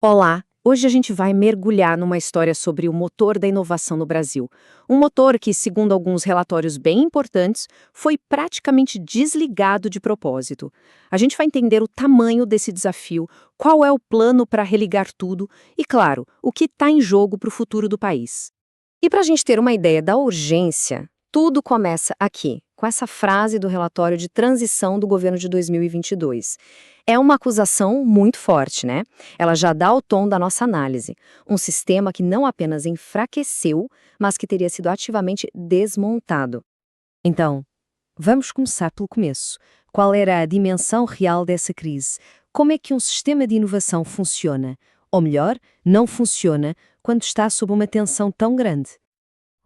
Olá! Hoje a gente vai mergulhar numa história sobre o motor da inovação no Brasil. Um motor que, segundo alguns relatórios bem importantes, foi praticamente desligado de propósito. A gente vai entender o tamanho desse desafio, qual é o plano para religar tudo e, claro, o que está em jogo para o futuro do país. E para a gente ter uma ideia da urgência, tudo começa aqui, com essa frase do relatório de transição do governo de 2022. É uma acusação muito forte, né? Ela já dá o tom da nossa análise. Um sistema que não apenas enfraqueceu, mas que teria sido ativamente desmontado. Então, vamos começar pelo começo. Qual era a dimensão real dessa crise? Como é que um sistema de inovação funciona? Ou melhor, não funciona quando está sob uma tensão tão grande?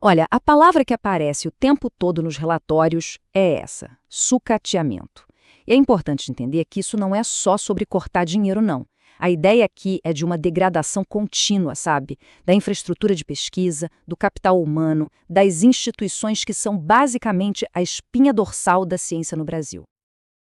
Olha, a palavra que aparece o tempo todo nos relatórios é essa: sucateamento. E é importante entender que isso não é só sobre cortar dinheiro, não. A ideia aqui é de uma degradação contínua, sabe? Da infraestrutura de pesquisa, do capital humano, das instituições que são basicamente a espinha dorsal da ciência no Brasil.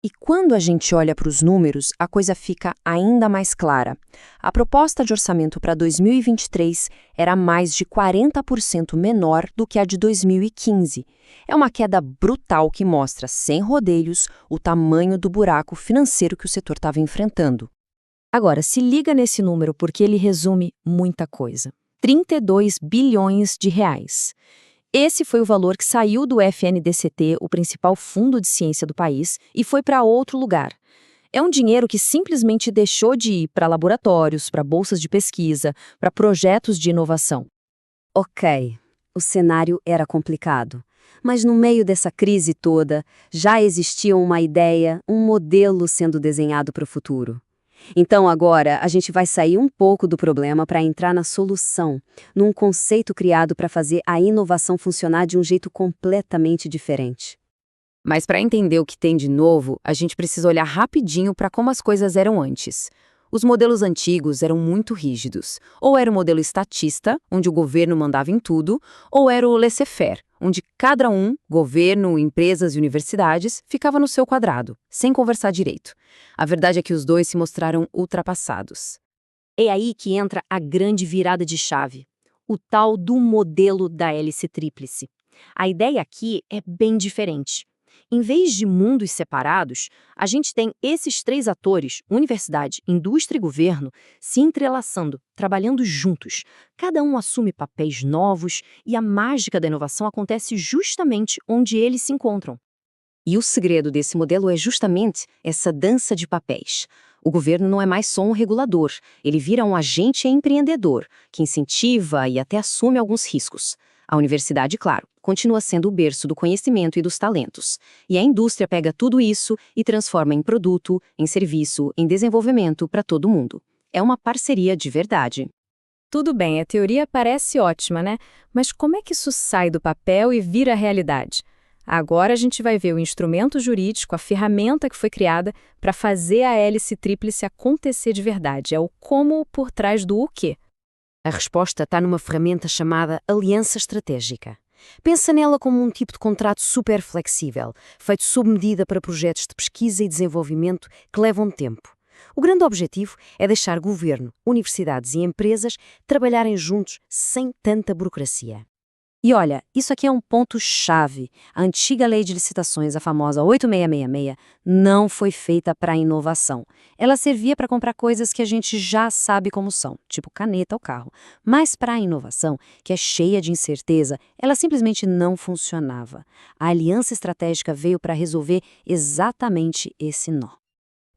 E quando a gente olha para os números, a coisa fica ainda mais clara. A proposta de orçamento para 2023 era mais de 40% menor do que a de 2015. É uma queda brutal que mostra, sem rodeios, o tamanho do buraco financeiro que o setor estava enfrentando. Agora, se liga nesse número porque ele resume muita coisa. 32 bilhões de reais. Esse foi o valor que saiu do FNDCT, o principal fundo de ciência do país, e foi para outro lugar. É um dinheiro que simplesmente deixou de ir para laboratórios, para bolsas de pesquisa, para projetos de inovação. Ok, o cenário era complicado. Mas no meio dessa crise toda, já existia uma ideia, um modelo sendo desenhado para o futuro. Então agora a gente vai sair um pouco do problema para entrar na solução, num conceito criado para fazer a inovação funcionar de um jeito completamente diferente. Mas para entender o que tem de novo, a gente precisa olhar rapidinho para como as coisas eram antes. Os modelos antigos eram muito rígidos. Ou era o modelo estatista, onde o governo mandava em tudo, ou era o laissez-faire, onde cada um, governo, empresas e universidades, ficava no seu quadrado, sem conversar direito. A verdade é que os dois se mostraram ultrapassados. É aí que entra a grande virada de chave, o tal do modelo da hélice tríplice. A ideia aqui é bem diferente. Em vez de mundos separados, a gente tem esses três atores, universidade, indústria e governo, se entrelaçando, trabalhando juntos. Cada um assume papéis novos e a mágica da inovação acontece justamente onde eles se encontram. E o segredo desse modelo é justamente essa dança de papéis. O governo não é mais só um regulador, ele vira um agente empreendedor, que incentiva e até assume alguns riscos. A universidade, claro, continua sendo o berço do conhecimento e dos talentos. E a indústria pega tudo isso e transforma em produto, em serviço, em desenvolvimento para todo mundo. É uma parceria de verdade. Tudo bem, a teoria parece ótima, né? Mas como é que isso sai do papel e vira realidade? Agora a gente vai ver o instrumento jurídico, a ferramenta que foi criada para fazer a hélice tríplice acontecer de verdade. É o como por trás do o quê. A resposta está numa ferramenta chamada aliança estratégica. Pensa nela como um tipo de contrato super flexível, feito sob medida para projetos de pesquisa e desenvolvimento que levam tempo. O grande objetivo é deixar governo, universidades e empresas trabalharem juntos sem tanta burocracia. E olha, isso aqui é um ponto-chave. A antiga lei de licitações, a famosa 8666, não foi feita para inovação. Ela servia para comprar coisas que a gente já sabe como são, tipo caneta ou carro. Mas para a inovação, que é cheia de incerteza, ela simplesmente não funcionava. A aliança estratégica veio para resolver exatamente esse nó.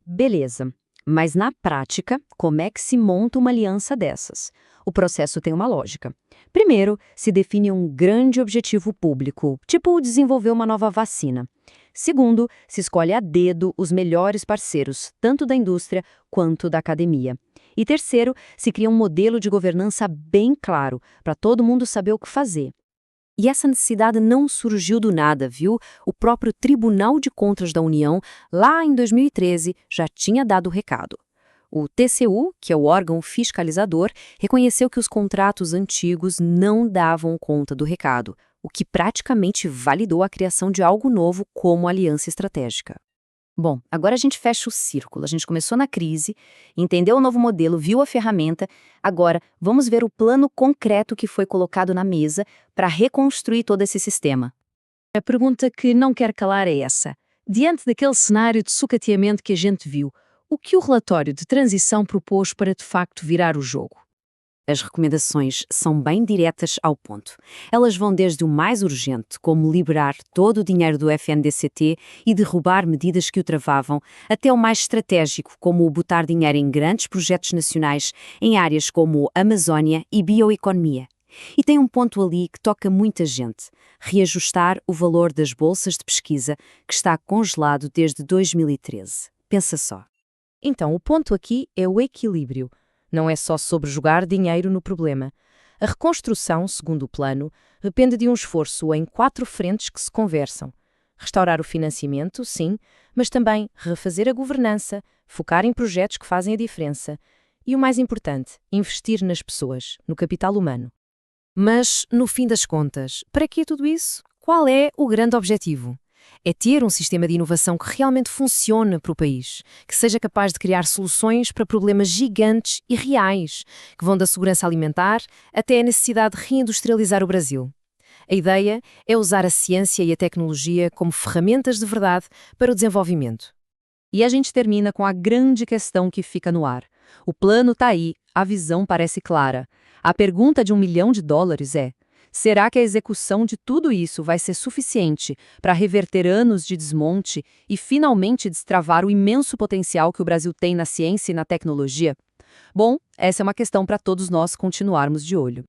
Beleza. Mas na prática, como é que se monta uma aliança dessas? O processo tem uma lógica. Primeiro, se define um grande objetivo público, tipo desenvolver uma nova vacina. Segundo, se escolhe a dedo os melhores parceiros, tanto da indústria quanto da academia. E terceiro, se cria um modelo de governança bem claro, para todo mundo saber o que fazer. E essa necessidade não surgiu do nada, viu? O próprio Tribunal de Contas da União, lá em 2013, já tinha dado o recado. O TCU, que é o órgão fiscalizador, reconheceu que os contratos antigos não davam conta do recado, o que praticamente validou a criação de algo novo como aliança estratégica. Bom, agora a gente fecha o círculo. A gente começou na crise, entendeu o novo modelo, viu a ferramenta. Agora, vamos ver o plano concreto que foi colocado na mesa para reconstruir todo esse sistema. A pergunta que não quer calar é essa. Diante daquele cenário de sucateamento que a gente viu, o que o relatório de transição propôs para de facto virar o jogo? As recomendações são bem diretas ao ponto. Elas vão desde o mais urgente, como liberar todo o dinheiro do FNDCT e derrubar medidas que o travavam, até o mais estratégico, como o botar dinheiro em grandes projetos nacionais em áreas como Amazónia e bioeconomia. E tem um ponto ali que toca muita gente: reajustar o valor das bolsas de pesquisa, que está congelado desde 2013. Pensa só. Então, o ponto aqui é o equilíbrio. Não é só sobre jogar dinheiro no problema. A reconstrução, segundo o plano, depende de um esforço em 4 frentes que se conversam. Restaurar o financiamento, sim, mas também refazer a governança, focar em projetos que fazem a diferença. E o mais importante, investir nas pessoas, no capital humano. Mas, no fim das contas, para que tudo isso? Qual é o grande objetivo? É ter um sistema de inovação que realmente funcione para o país, que seja capaz de criar soluções para problemas gigantes e reais, que vão da segurança alimentar até a necessidade de reindustrializar o Brasil. A ideia é usar a ciência e a tecnologia como ferramentas de verdade para o desenvolvimento. E a gente termina com a grande questão que fica no ar. O plano está aí, a visão parece clara. A pergunta de $1 milhão é: será que a execução de tudo isso vai ser suficiente para reverter anos de desmonte e finalmente destravar o imenso potencial que o Brasil tem na ciência e na tecnologia? Bom, essa é uma questão para todos nós continuarmos de olho.